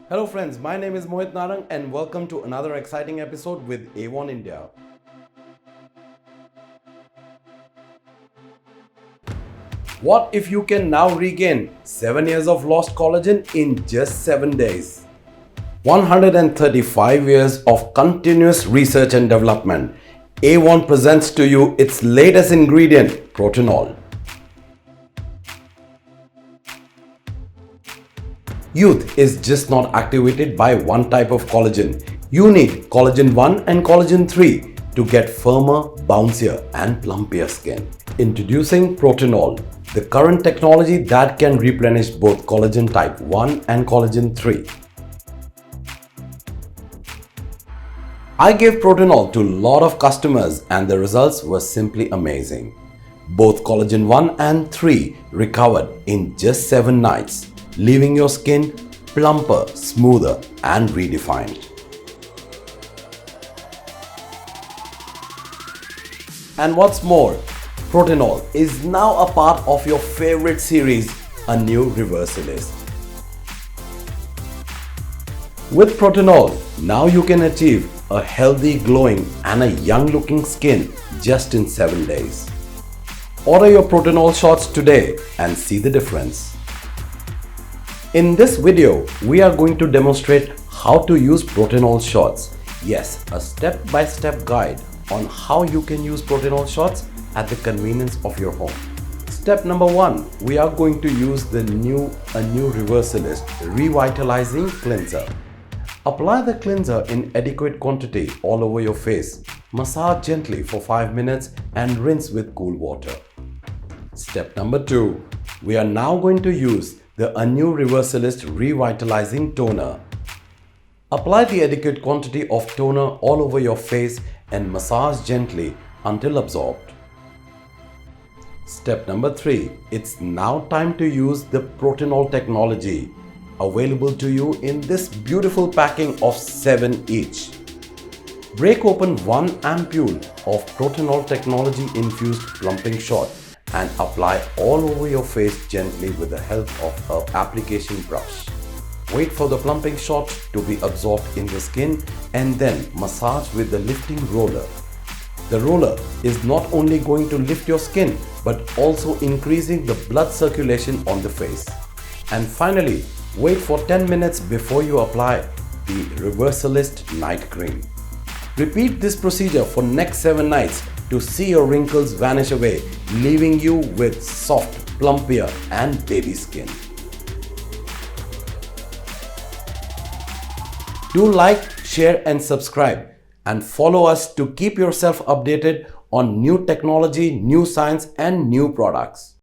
Hello friends, my name is Mohit Narang and welcome to another exciting episode with Avon India. What if you can now regain 7 years of lost collagen in just 7 days? 135 years of continuous research and development, Avon presents to you its latest ingredient, Protinol. Youth is just not activated by one type of collagen. You need collagen 1 and collagen 3 to get firmer, bouncier and plumpier skin. Introducing Protinol, the current technology that can replenish both collagen type 1 and collagen 3. I gave Protinol to a lot of customers and the results were simply amazing. Both collagen 1 and 3 recovered in just 7 nights, leaving your skin plumper, smoother and redefined. And what's more, Protinol is now a part of your favorite series, ANEW Reversalist. With Protinol, now you can achieve a healthy, glowing and a young looking skin just in 7 days. Order your Protinol shots today and see the difference. In this video, we are going to demonstrate how to use Protinol shots. Yes, a step-by-step guide on how you can use Protinol shots at the convenience of your home. Step number 1, we are going to use the new ANEW Reversalist Revitalizing Cleanser. Apply the cleanser in adequate quantity all over your face. Massage gently for 5 minutes and rinse with cool water. Step number 2, we are now going to use the ANEW Reversalist Revitalizing Toner. Apply the adequate quantity of toner all over your face and massage gently until absorbed. Step number 3, it's now time to use the Protinol technology, available to you in this beautiful packing of 7 each. Break open 1 ampule of Protinol technology infused plumping shot and apply all over your face gently with the help of an application brush. Wait for the plumping shot to be absorbed in the skin and then massage with the lifting roller. The roller is not only going to lift your skin but also increasing the blood circulation on the face. And finally, wait for 10 minutes before you apply the Reversalist night cream. Repeat this procedure for next 7 nights to see your wrinkles vanish away, leaving you with soft, plumpier and baby skin. Do like, share and subscribe and follow us to keep yourself updated on new technology, new science and new products.